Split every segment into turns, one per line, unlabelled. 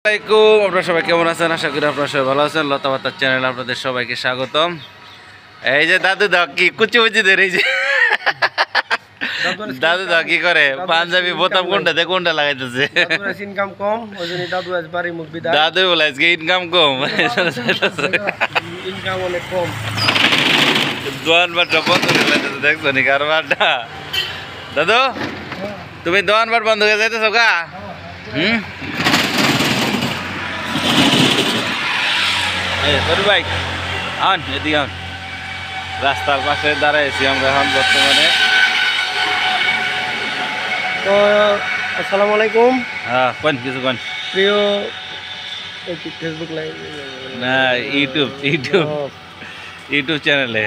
আসসালামাইকুম, আপনারা সবাই কেমন আছেন? আশা করি আপনারা সবাই ভালো আছেন। লতা পাতার চ্যানেলে আপনাদের সবাইকে স্বাগতম। এই যে দাদু দা কি কুচি কুচি ধরে, এই যে দাদু দা কি করে, পাঞ্জাবি বোতাম কোনটা লাগাইতেছে।
ইনকাম কম, ওইজন্য দাদু আজ বাড়ি মুখ বিদায়।
দাদু বলে আজকে ইনকাম কম,
ইনকাম অনেক কম।
দোয়ান বাট বন্ধ করে যাইতেছে, দেখছো নি কারবারটা? দাদু তুমি দোয়ান বাট বন্ধ করে যাইতেছো গা? ভাই আন এদিকে আন। রাস্তার পাশে দাঁড়াইছি আমরা এখন বর্তমানে।
তো আসসালামু আলাইকুম।
হ্যাঁ কোন কিছু কোন
প্রিয় ফেসবুক লাইভ
না ইউটিউব চ্যানেলে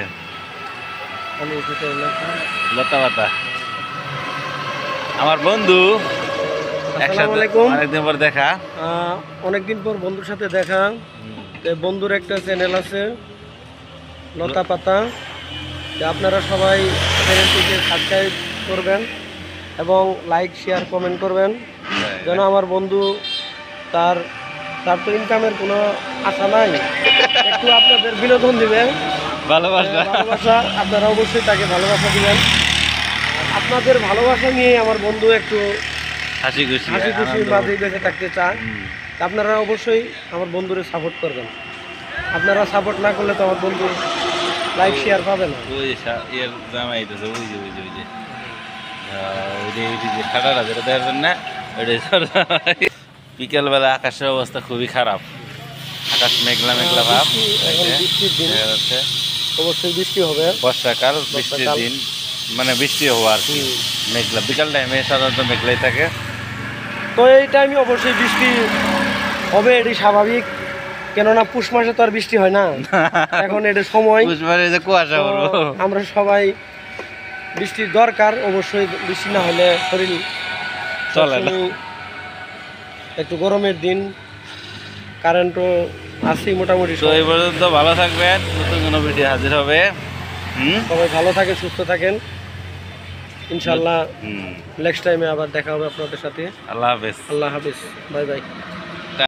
লতা পাতা আমার বন্ধু, একসাথে অনেকদিন পর দেখা।
অনেকদিন পর বন্ধুর সাথে দেখা। বন্ধুর একটা চ্যানেল আছে লতা পাতা, আপনারা সবাই চ্যানেলটিকে সাবস্ক্রাইব করবেন এবং লাইক শেয়ার কমেন্ট করবেন, যেন আমার বন্ধু তার তো ইনকামের কোনো আশা নাই, একটু আপনাদের বিনোদন দিবেন, ভালোবাসা আপনারা অবশ্যই তাকে ভালোবাসা দিবেন। আপনাদের ভালোবাসা নিয়ে আমার বন্ধু একটু হাসি খুশি মাঝে বেঁচে থাকতে চায়। আপনারা অবশ্যই আমার বন্ধুরে সাপোর্ট করবেন। আপনারা সাপোর্ট না করলে তো আমার বন্ধু লাইক শেয়ার পাবে না।
বিকেলবেলা আকাশের অবস্থা খুবই খারাপ, আকাশ মেঘলা মেঘলা ভাব।
অবশ্যই বৃষ্টি হবে,
বর্ষাকাল বৃষ্টির দিন, মানে বৃষ্টি হওয়ার মেঘলা। বিকাল টাইমে সাধারণত মেঘলাই থাকে,
তো এই টাইমে অবশ্যই বৃষ্টি হবে, এটি স্বাভাবিক। কেননা পুষ মাসে তো আর বৃষ্টি হয় না, এখন এটা সময়
কুয়াশা।
আমরা সবাই বৃষ্টির দরকার, অবশ্যই বৃষ্টি না হলে শরীর চলে না। একটু গরমের দিন, কারেন্টও আছে মোটামুটি।
তো এই পর্যন্ত ভালো থাকবেন, নতুন কোনো ভিডিও হাজির হবে।
সবাই ভালো থাকেন, সুস্থ থাকেন, ইনশাল্লাহ নেক্সট টাইমে আবার দেখা হবে আপনাদের সাথে।
আল্লাহ হাফেজ।
আল্লাহ হাফেজ, বাই বাই।